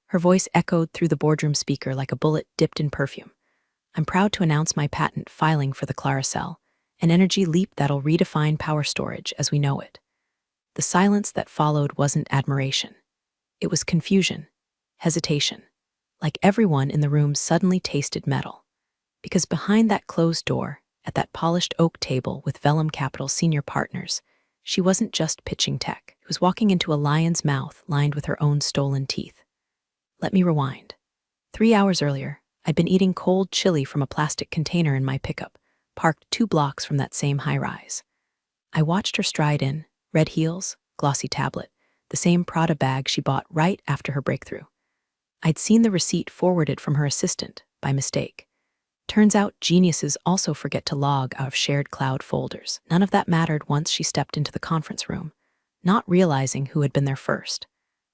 Her voice echoed through the boardroom speaker like a bullet dipped in perfume. I'm proud to announce my patent filing for the Clara cell, an energy leap that'll redefine power storage as we know it. The silence that followed wasn't admiration. It was confusion, hesitation. Like everyone in the room suddenly tasted metal. Because behind that closed door, at that polished oak table with Vellum Capital senior partners, she wasn't just pitching tech. She was walking into a lion's mouth lined with her own stolen teeth. Let me rewind. 3 hours earlier, I'd been eating cold chili from a plastic container in my pickup, parked 2 blocks from that same high-rise. I watched her stride in, red heels, glossy tablet, the same Prada bag she bought right after her breakthrough. I'd seen the receipt forwarded from her assistant, by mistake. Turns out geniuses also forget to log out of shared cloud folders. None of that mattered once she stepped into the conference room, not realizing who had been there first,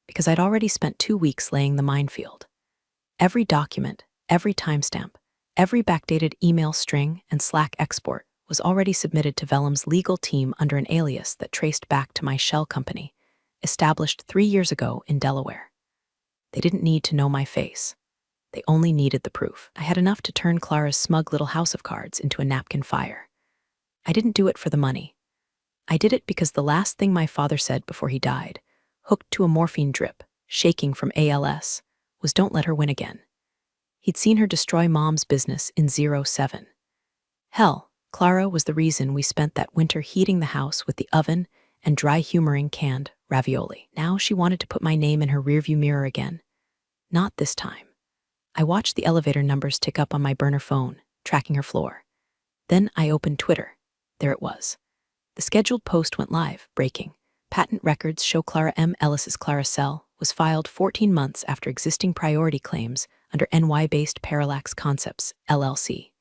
because I'd already spent 2 weeks laying the minefield. Every document, every timestamp, every backdated email string and Slack export was already submitted to Vellum's legal team under an alias that traced back to my shell company, established 3 years ago in Delaware. They didn't need to know my face. They only needed the proof. I had enough to turn Clara's smug little house of cards into a napkin fire. I didn't do it for the money. I did it because the last thing my father said before he died, hooked to a morphine drip, shaking from ALS, was don't let her win again. He'd seen her destroy Mom's business in 07. Hell, Clara was the reason we spent that winter heating the house with the oven and dry humoring canned ravioli. Now she wanted to put my name in her rearview mirror again. Not this time. I watched the elevator numbers tick up on my burner phone, tracking her floor. Then I opened Twitter. There it was. The scheduled post went live, breaking. Patent records show Clara M. Ellis's Clara cell was filed 14 months after existing priority claims under NY-based Parallax Concepts, LLC.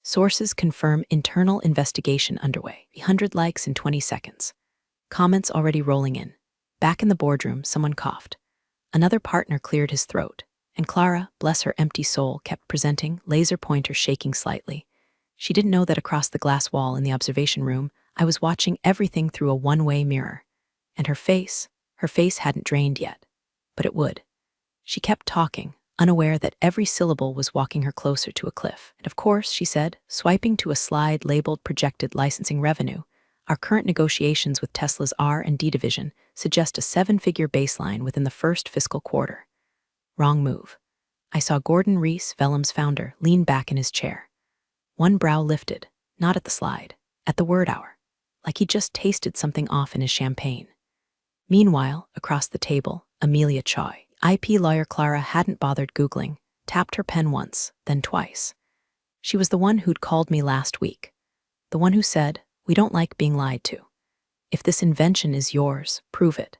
Sources confirm internal investigation underway. 100 likes in 20 seconds. Comments already rolling in. Back in the boardroom, someone coughed. Another partner cleared his throat, and Clara, bless her empty soul, kept presenting, laser pointer shaking slightly. She didn't know that across the glass wall in the observation room, I was watching everything through a one-way mirror. And her face hadn't drained yet. But it would. She kept talking, unaware that every syllable was walking her closer to a cliff. And of course, she said, swiping to a slide labeled projected licensing revenue, our current negotiations with Tesla's R&D division suggest a 7-figure baseline within the first fiscal quarter. Wrong move. I saw Gordon Reese, Vellum's founder, lean back in his chair. One brow lifted, not at the slide, at the word hour, like he just tasted something off in his champagne. Meanwhile, across the table, Amelia Choi, IP lawyer Clara hadn't bothered Googling, tapped her pen once, then twice. She was the one who'd called me last week. The one who said, we don't like being lied to. If this invention is yours, prove it.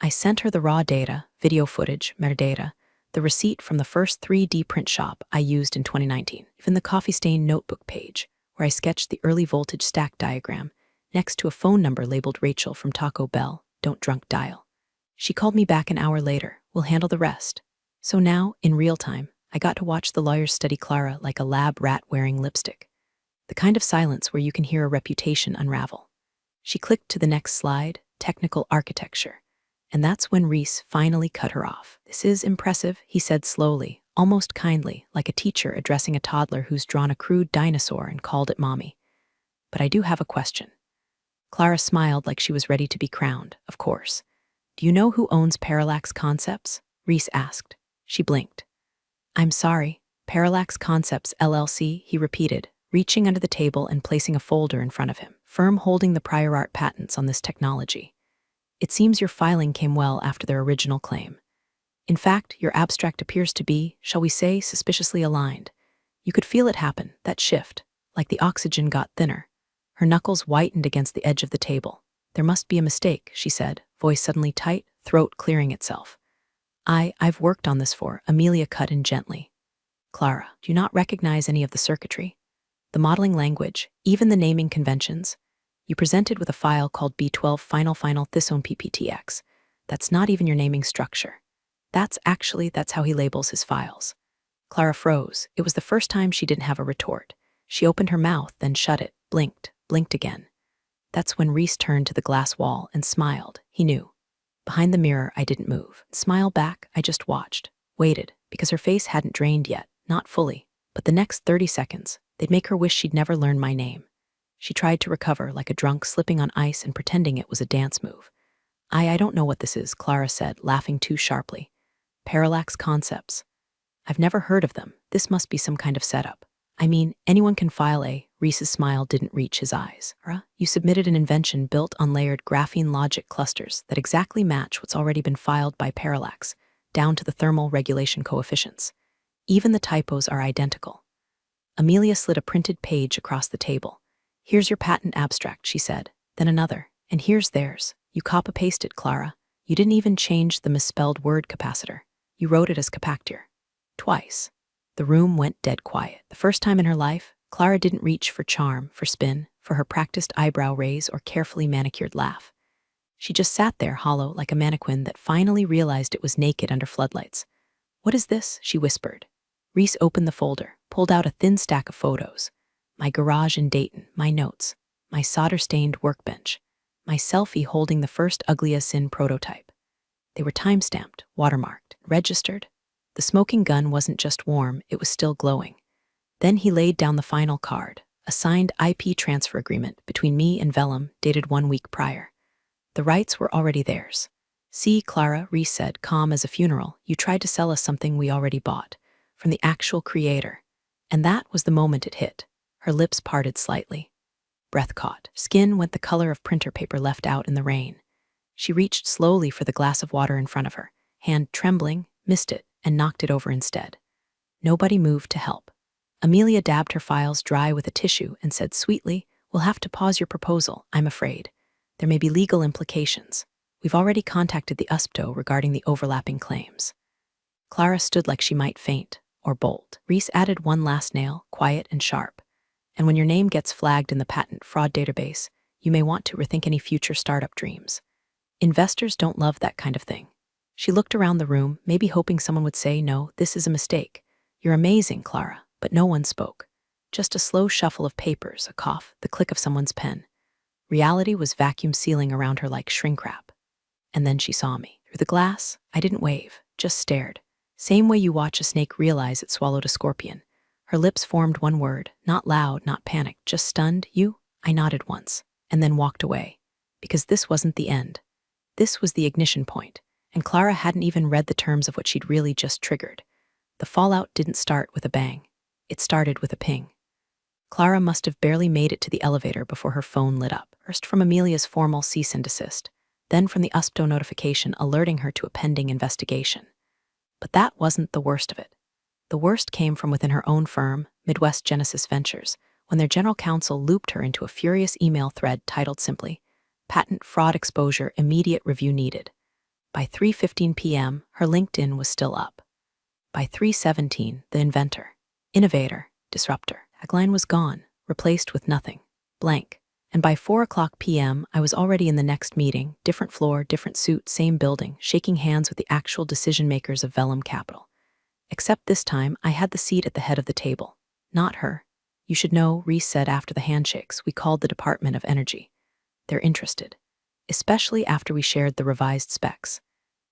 I sent her the raw data, video footage, metadata, the receipt from the first 3D print shop I used in 2019, even the coffee-stained notebook page, where I sketched the early voltage stack diagram, next to a phone number labeled Rachel from Taco Bell, don't drunk dial. She called me back an hour later, we'll handle the rest. So now, in real time, I got to watch the lawyers study Clara like a lab rat wearing lipstick. The kind of silence where you can hear a reputation unravel. She clicked to the next slide, technical architecture. And that's when Reese finally cut her off. This is impressive, he said slowly, almost kindly, like a teacher addressing a toddler who's drawn a crude dinosaur and called it mommy. But I do have a question. Clara smiled like she was ready to be crowned, of course. Do you know who owns Parallax Concepts? Reese asked. She blinked. I'm sorry, Parallax Concepts LLC, he repeated, reaching under the table and placing a folder in front of him, firm holding the prior art patents on this technology. It seems your filing came well after their original claim. In fact, your abstract appears to be, shall we say, suspiciously aligned. You could feel it happen, that shift, like the oxygen got thinner. Her knuckles whitened against the edge of the table. There must be a mistake, she said, voice suddenly tight, throat clearing itself. I've worked on this for, Amelia cut in gently. Clara, do you not recognize any of the circuitry? The modeling language, even the naming conventions? You presented with a file called B12 Final Thisone PPTX. That's not even your naming structure. That's how he labels his files. Clara froze. It was the first time she didn't have a retort. She opened her mouth, then shut it, blinked again. That's when Reese turned to the glass wall and smiled. He knew. Behind the mirror, I didn't move. Smile back, I just watched. Waited, because her face hadn't drained yet, not fully. But the next 30 seconds, they'd make her wish she'd never learned my name. She tried to recover like a drunk slipping on ice and pretending it was a dance move. I don't know what this is, Clara said, laughing too sharply. Parallax concepts. I've never heard of them. This must be some kind of setup. I mean, anyone can file a— Reese's smile didn't reach his eyes. You submitted an invention built on layered graphene logic clusters that exactly match what's already been filed by Parallax, down to the thermal regulation coefficients. Even the typos are identical. Amelia slid a printed page across the table. Here's your patent abstract, she said. Then another. And here's theirs. You copy-pasted, Clara. You didn't even change the misspelled word capacitor. You wrote it as capactor. Twice. The room went dead quiet. The first time in her life, Clara didn't reach for charm, for spin, for her practiced eyebrow raise or carefully manicured laugh. She just sat there hollow like a mannequin that finally realized it was naked under floodlights. What is this? She whispered. Reese opened the folder, pulled out a thin stack of photos. My garage in Dayton, my notes, my solder-stained workbench, my selfie holding the first ugliest sin prototype. They were time-stamped, watermarked, registered. The smoking gun wasn't just warm, it was still glowing. Then he laid down the final card, a signed IP transfer agreement between me and Vellum dated 1 week prior. The rights were already theirs. See, Clara, Reese said, calm as a funeral, you tried to sell us something we already bought, from the actual creator. And that was the moment it hit. Her lips parted slightly. Breath caught. Skin went the color of printer paper left out in the rain. She reached slowly for the glass of water in front of her, hand trembling, missed it, and knocked it over instead. Nobody moved to help. Amelia dabbed her files dry with a tissue and said sweetly, we'll have to pause your proposal, I'm afraid. There may be legal implications. We've already contacted the USPTO regarding the overlapping claims. Clara stood like she might faint or bolt. Reese added one last nail, quiet and sharp. And when your name gets flagged in the patent fraud database, you may want to rethink any future startup dreams. Investors don't love that kind of thing. She looked around the room, maybe hoping someone would say, no, this is a mistake. You're amazing, Clara. But no one spoke. Just a slow shuffle of papers, a cough, the click of someone's pen. Reality was vacuum sealing around her like shrink wrap. And then she saw me. Through the glass, I didn't wave, just stared. Same way you watch a snake realize it swallowed a scorpion. Her lips formed one word, not loud, not panicked, just stunned. You? I nodded once, and then walked away. Because this wasn't the end. This was the ignition point, and Clara hadn't even read the terms of what she'd really just triggered. The fallout didn't start with a bang. It started with a ping. Clara must have barely made it to the elevator before her phone lit up, first from Amelia's formal cease and desist, then from the USPTO notification alerting her to a pending investigation. But that wasn't the worst of it. The worst came from within her own firm, Midwest Genesis Ventures, when their general counsel looped her into a furious email thread titled simply, Patent Fraud Exposure Immediate Review Needed. By 3:15 p.m., her LinkedIn was still up. By 3:17, the inventor, innovator, disruptor, tagline was gone, replaced with nothing, blank. And by 4:00 p.m., I was already in the next meeting, different floor, different suit, same building, shaking hands with the actual decision-makers of Vellum Capital. Except this time, I had the seat at the head of the table. Not her. You should know, Reese said after the handshakes, we called the Department of Energy. They're interested. Especially after we shared the revised specs.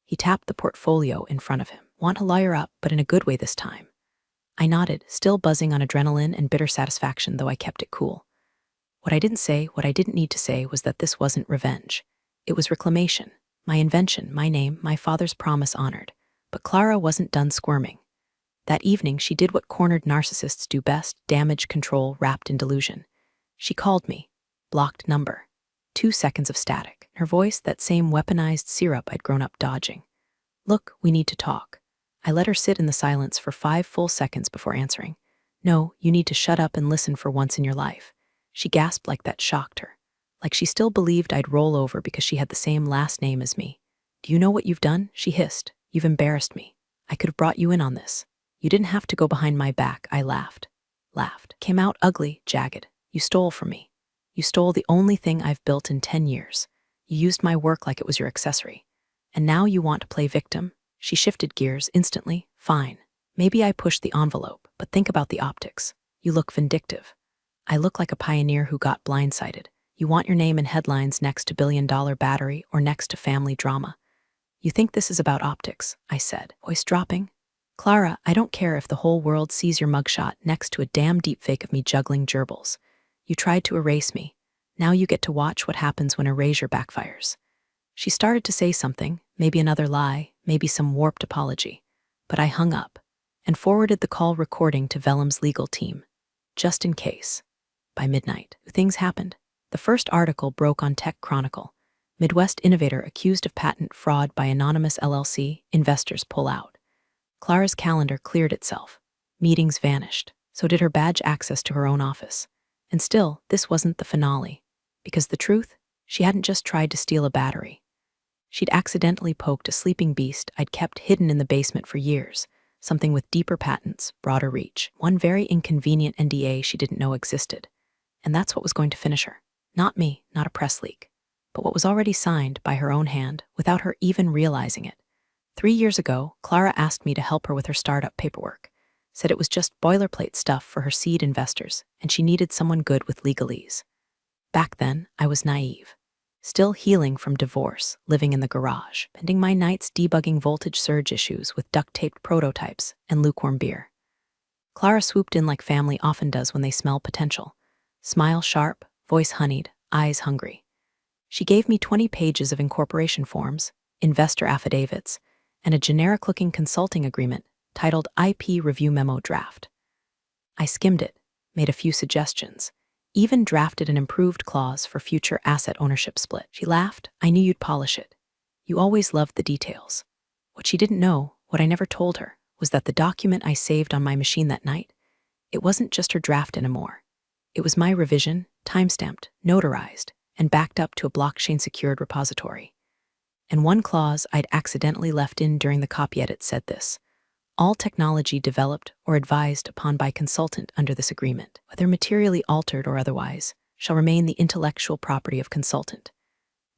He tapped the portfolio in front of him. Want to lawyer up, but in a good way this time. I nodded, still buzzing on adrenaline and bitter satisfaction, though I kept it cool. What I didn't say, what I didn't need to say, was that this wasn't revenge. It was reclamation. My invention, my name, my father's promise honored. But Clara wasn't done squirming. That evening, she did what cornered narcissists do best, damage control wrapped in delusion. She called me. Blocked number. 2 seconds of static. Her voice, that same weaponized syrup I'd grown up dodging. Look, we need to talk. I let her sit in the silence for 5 full seconds before answering. No, you need to shut up and listen for once in your life. She gasped like that shocked her. Like she still believed I'd roll over because she had the same last name as me. Do you know what you've done? She hissed. You've embarrassed me. I could have brought you in on this. You didn't have to go behind my back, I laughed. Came out ugly, jagged. You stole from me. You stole the only thing I've built in 10 years. You used my work like it was your accessory. And now you want to play victim? She shifted gears instantly. Fine. Maybe I pushed the envelope, but think about the optics. You look vindictive. I look like a pioneer who got blindsided. You want your name in headlines next to billion-dollar battery or next to family drama. You think this is about optics, I said, voice dropping. Clara, I don't care if the whole world sees your mugshot next to a damn deepfake of me juggling gerbils. You tried to erase me. Now you get to watch what happens when erasure backfires. She started to say something, maybe another lie, maybe some warped apology. But I hung up and forwarded the call recording to Vellum's legal team, just in case. By midnight, things happened. The first article broke on Tech Chronicle. Midwest innovator accused of patent fraud by anonymous LLC, investors pull out. Clara's calendar cleared itself. Meetings vanished. So did her badge access to her own office. And still, this wasn't the finale. Because the truth, she hadn't just tried to steal a battery. She'd accidentally poked a sleeping beast I'd kept hidden in the basement for years, something with deeper patents, broader reach, one very inconvenient NDA she didn't know existed. And that's what was going to finish her. Not me, not a press leak, but what was already signed by her own hand without her even realizing it. 3 years ago, Clara asked me to help her with her startup paperwork, said it was just boilerplate stuff for her seed investors, and she needed someone good with legalese. Back then, I was naive. Still healing from divorce, living in the garage, spending my nights debugging voltage surge issues with duct-taped prototypes and lukewarm beer. Clara swooped in like family often does when they smell potential. Smile sharp, voice honeyed, eyes hungry. She gave me 20 pages of incorporation forms, investor affidavits, and a generic-looking consulting agreement titled IP Review Memo Draft. I skimmed it, made a few suggestions, even drafted an improved clause for future asset ownership split. She laughed. I knew you'd polish it. You always loved the details. What she didn't know, what I never told her, was that the document I saved on my machine that night, it wasn't just her draft anymore. It was my revision, timestamped, notarized, and backed up to a blockchain-secured repository. And one clause I'd accidentally left in during the copy edit said this: all technology developed or advised upon by consultant under this agreement, whether materially altered or otherwise, shall remain the intellectual property of consultant.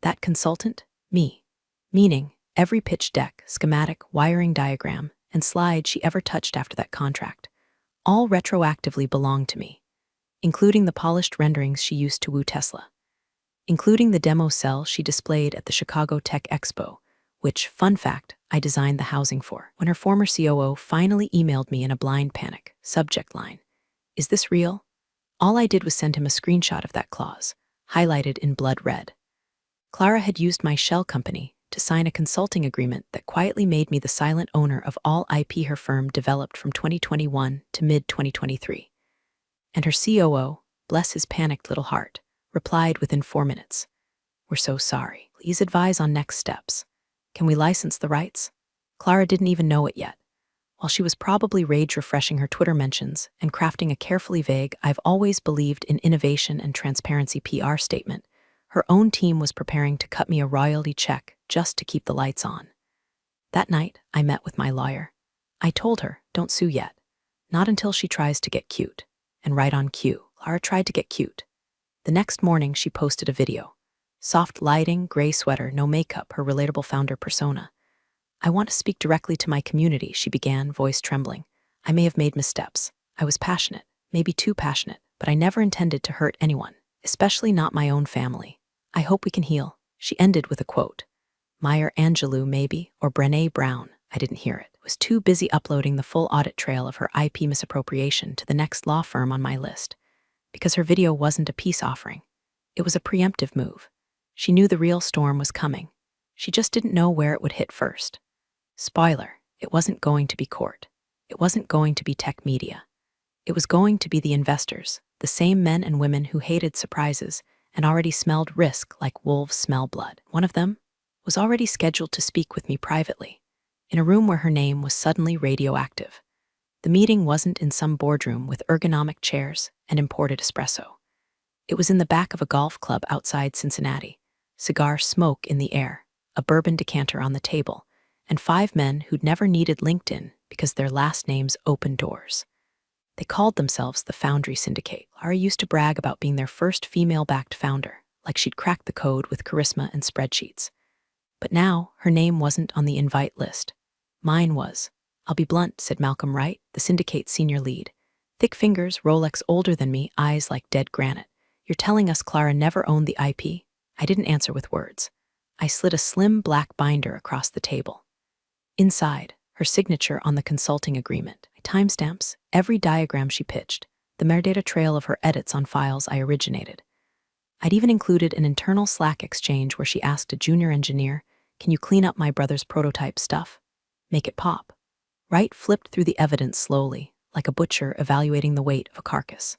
That consultant? Me. Meaning, every pitch deck, schematic, wiring diagram, and slide she ever touched after that contract, all retroactively belonged to me, including the polished renderings she used to woo Tesla, including the demo cell she displayed at the Chicago Tech Expo, which, fun fact, I designed the housing for. When her former COO finally emailed me in a blind panic, subject line, "Is this real?" All I did was send him a screenshot of that clause, highlighted in blood red. Clara had used my shell company to sign a consulting agreement that quietly made me the silent owner of all IP her firm developed from 2021 to mid-2023. And her COO, bless his panicked little heart, replied within 4 minutes. "We're so sorry. Please advise on next steps. Can we license the rights?" Clara didn't even know it yet. While she was probably rage-refreshing her Twitter mentions and crafting a carefully vague "I've always believed in innovation and transparency" PR statement, her own team was preparing to cut me a royalty check just to keep the lights on. That night, I met with my lawyer. I told her, don't sue yet. Not until she tries to get cute. And right on cue, Clara tried to get cute. The next morning, she posted a video. Soft lighting, gray sweater, no makeup, her relatable founder persona. "I want to speak directly to my community," she began, voice trembling. "I may have made missteps. I was passionate, maybe too passionate, but I never intended to hurt anyone, especially not my own family. I hope we can heal." She ended with a quote. Maya Angelou, maybe, or Brené Brown, I didn't hear it, was too busy uploading the full audit trail of her IP misappropriation to the next law firm on my list. Because her video wasn't a peace offering. It was a preemptive move. She knew the real storm was coming. She just didn't know where it would hit first. Spoiler, it wasn't going to be court. It wasn't going to be tech media. It was going to be the investors, the same men and women who hated surprises and already smelled risk like wolves smell blood. One of them was already scheduled to speak with me privately, in a room where her name was suddenly radioactive. The meeting wasn't in some boardroom with ergonomic chairs and imported espresso. It was in the back of a golf club outside Cincinnati. Cigar smoke in the air, a bourbon decanter on the table, and 5 men who'd never needed LinkedIn because their last names opened doors. They called themselves the Foundry Syndicate. Clara used to brag about being their first female-backed founder, like she'd cracked the code with charisma and spreadsheets. But now, her name wasn't on the invite list. Mine was. "I'll be blunt," said Malcolm Wright, the Syndicate's senior lead. Thick fingers, Rolex older than me, eyes like dead granite. "You're telling us Clara never owned the IP?" I didn't answer with words. I slid a slim black binder across the table. Inside, her signature on the consulting agreement, timestamps, every diagram she pitched, the metadata trail of her edits on files I originated. I'd even included an internal Slack exchange where she asked a junior engineer, "Can you clean up my brother's prototype stuff? Make it pop." Wright flipped through the evidence slowly, like a butcher evaluating the weight of a carcass.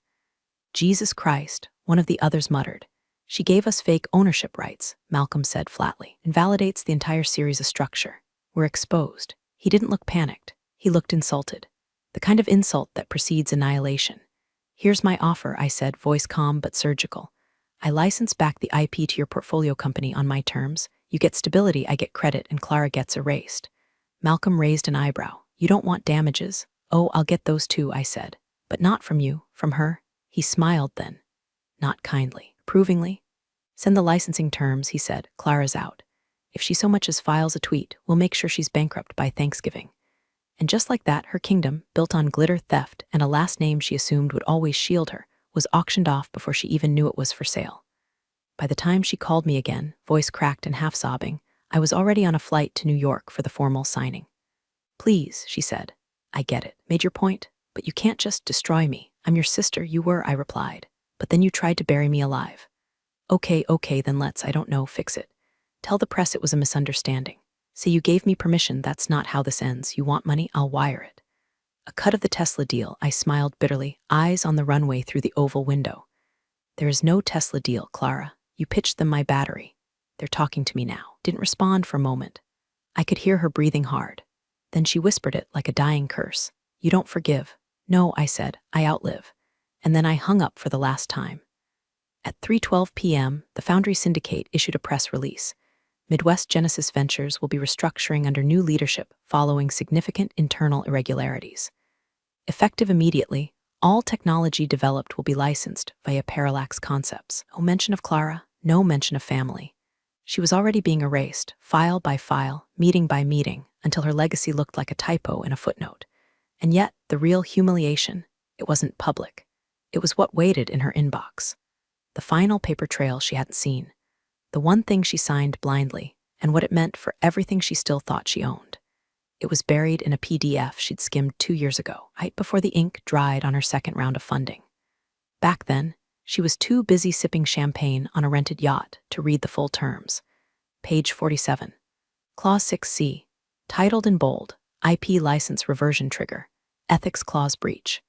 "Jesus Christ," one of the others muttered. "She gave us fake ownership rights," Malcolm said flatly. "Invalidates the entire series of structure. We're exposed." He didn't look panicked. He looked insulted. The kind of insult that precedes annihilation. "Here's my offer," I said, voice calm but surgical. "I license back the IP to your portfolio company on my terms. You get stability, I get credit, and Clara gets erased." Malcolm raised an eyebrow. "You don't want damages?" "Oh, I'll get those too," I said. "But not from you, from her." He smiled then. Not kindly, approvingly. "Send the licensing terms," he said. "Clara's out. If she so much as files a tweet, we'll make sure she's bankrupt by Thanksgiving." And just like that, her kingdom, built on glitter, theft, and a last name she assumed would always shield her, was auctioned off before she even knew it was for sale. By the time she called me again, voice cracked and half sobbing, I was already on a flight to New York for the formal signing. "Please," she said. "I get it. Made your point. But you can't just destroy me. I'm your sister, you were," I replied. "But then you tried to bury me alive." Okay, then let's, I don't know, fix it. Tell the press it was a misunderstanding. Say you gave me permission, that's not how this ends. You want money, I'll wire it." A cut of the Tesla deal, I smiled bitterly, eyes on the runway through the oval window. "There is no Tesla deal, Clara. You pitched them my battery. They're talking to me now." Didn't respond for a moment. I could hear her breathing hard. Then she whispered it like a dying curse. "You don't forgive." "No," I said, "I outlive." And then I hung up for the last time. At 3:12 p.m., the Foundry Syndicate issued a press release. Midwest Genesis Ventures will be restructuring under new leadership following significant internal irregularities. Effective immediately, all technology developed will be licensed via Parallax Concepts. No mention of Clara, no mention of family. She was already being erased, file by file, meeting by meeting, until her legacy looked like a typo in a footnote. And yet, the real humiliation, it wasn't public. It was what waited in her inbox. The final paper trail she hadn't seen. The one thing she signed blindly, and what it meant for everything she still thought she owned. It was buried in a PDF she'd skimmed 2 years ago, right before the ink dried on her second round of funding. Back then, she was too busy sipping champagne on a rented yacht to read the full terms. Page 47. Clause 6C, titled in bold, IP license reversion trigger, ethics clause breach.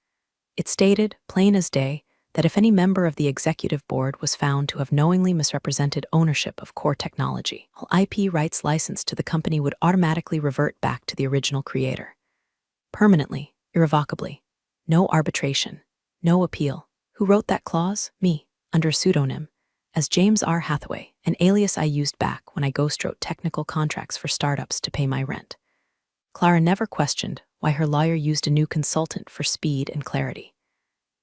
It stated, plain as day, that if any member of the executive board was found to have knowingly misrepresented ownership of core technology, all IP rights licensed to the company would automatically revert back to the original creator. Permanently, irrevocably. No arbitration, no appeal. Who wrote that clause? Me, under a pseudonym, as James R. Hathaway, an alias I used back when I ghostwrote technical contracts for startups to pay my rent. Clara never questioned why her lawyer used a new consultant for speed and clarity.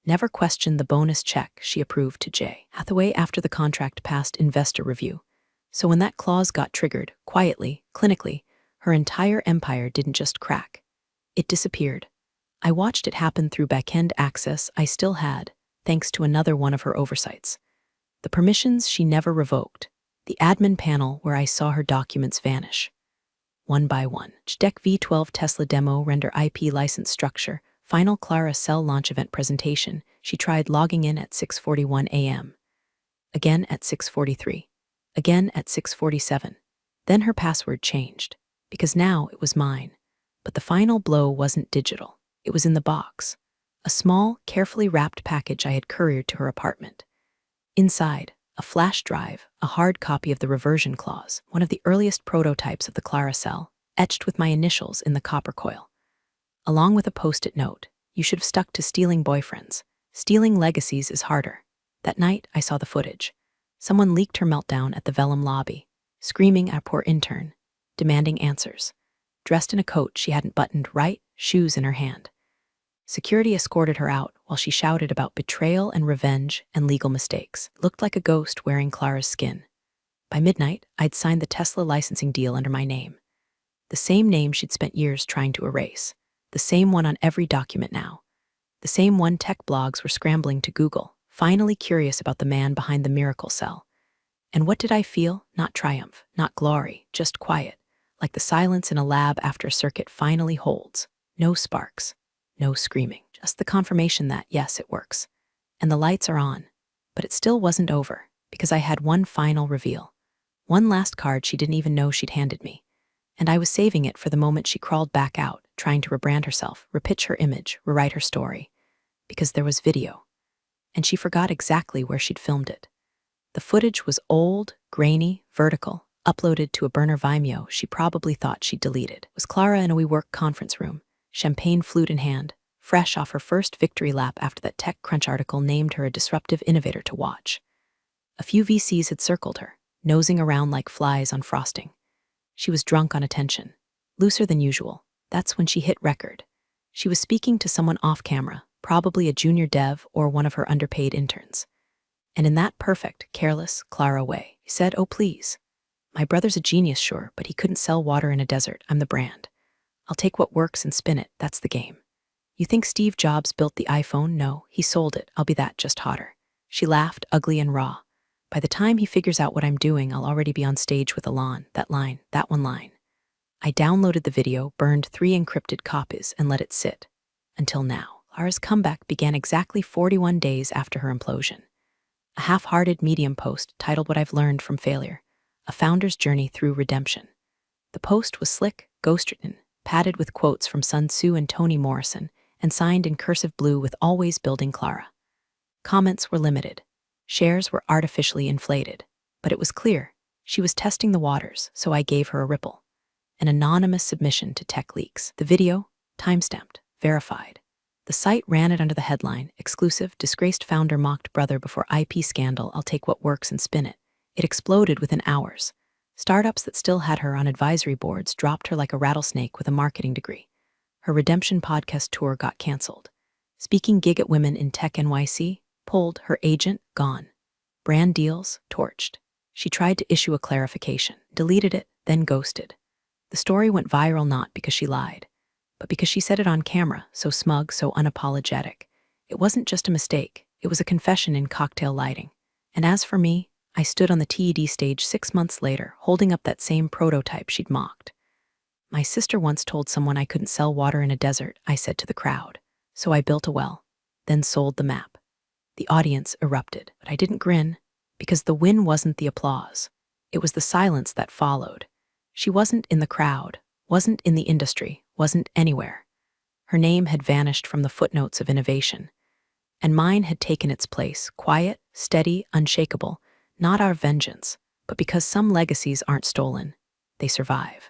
Never questioned the bonus check she approved to J. Hathaway after the contract passed investor review. So when that clause got triggered, quietly, clinically, her entire empire didn't just crack. It disappeared. I watched it happen through back-end access I still had, thanks to another one of her oversights. The permissions she never revoked, the admin panel where I saw her documents vanish. One by one. JDEC V12 Tesla demo render IP license structure, final Clara cell launch event presentation. She tried logging in at 6:41 a.m. Again at 6:43. Again at 6:47. Then her password changed, because now it was mine. But the final blow wasn't digital. It was in the box. A small, carefully wrapped package I had couriered to her apartment. Inside, a flash drive, a hard copy of the reversion clause, one of the earliest prototypes of the Clara cell, etched with my initials in the copper coil. Along with a post-it note, "You should have stuck to stealing boyfriends. Stealing legacies is harder." That night, I saw the footage. Someone leaked her meltdown at the Vellum lobby, screaming at a poor intern, demanding answers. Dressed in a coat she hadn't buttoned right, shoes in her hand. Security escorted her out while she shouted about betrayal and revenge and legal mistakes. Looked like a ghost wearing Clara's skin. By midnight, I'd signed the Tesla licensing deal under my name. The same name she'd spent years trying to erase. The same one on every document now. The same one tech blogs were scrambling to Google, finally curious about the man behind the miracle cell. And what did I feel? Not triumph, not glory, just quiet, like the silence in a lab after a circuit finally holds. No sparks, no screaming, just the confirmation that, yes, it works. And the lights are on. But it still wasn't over, because I had one final reveal. One last card she didn't even know she'd handed me. And I was saving it for the moment she crawled back out, trying to rebrand herself, repitch her image, rewrite her story. Because there was video. And she forgot exactly where she'd filmed it. The footage was old, grainy, vertical, uploaded to a burner Vimeo she probably thought she'd deleted. It was Clara in a WeWork conference room, champagne flute in hand, fresh off her first victory lap after that TechCrunch article named her a disruptive innovator to watch. A few VCs had circled her, nosing around like flies on frosting. She was drunk on attention, looser than usual. That's when she hit record. She was speaking to someone off camera, probably a junior dev or one of her underpaid interns. And in that perfect, careless, Clara way, he said, "Oh, please. My brother's a genius, sure, but he couldn't sell water in a desert. I'm the brand. I'll take what works and spin it. That's the game. You think Steve Jobs built the iPhone? No, he sold it. I'll be that, just hotter." She laughed, ugly and raw. By the time he figures out what I'm doing, I'll already be on stage with Alon. That line, that one line. I downloaded the video, burned 3 encrypted copies, and let it sit. Until now. Clara's comeback began exactly 41 days after her implosion. A half-hearted Medium post titled "What I've Learned from Failure, A Founder's Journey Through Redemption." The post was slick, ghost-written, padded with quotes from Sun Tzu and Toni Morrison, and signed in cursive blue with "Always Building Clara." Comments were limited. Shares were artificially inflated. But it was clear. She was testing the waters, so I gave her a ripple. An anonymous submission to Tech Leaks. The video, timestamped, verified. The site ran it under the headline, "Exclusive, disgraced founder mocked brother before IP scandal, I'll take what works and spin it." It exploded within hours. Startups that still had her on advisory boards dropped her like a rattlesnake with a marketing degree. Her Redemption podcast tour got canceled. Speaking gig at Women in Tech NYC, pulled. Her agent, gone. Brand deals, torched. She tried to issue a clarification, deleted it, then ghosted. The story went viral not because she lied, but because she said it on camera, so smug, so unapologetic. It wasn't just a mistake, it was a confession in cocktail lighting. And as for me, I stood on the TED stage 6 months later, holding up that same prototype she'd mocked. "My sister once told someone I couldn't sell water in a desert," I said to the crowd. "So I built a well, then sold the map." The audience erupted, but I didn't grin, because the win wasn't the applause. It was the silence that followed. She wasn't in the crowd, wasn't in the industry, wasn't anywhere. Her name had vanished from the footnotes of innovation, and mine had taken its place, quiet, steady, unshakable, not our vengeance, but because some legacies aren't stolen, they survive.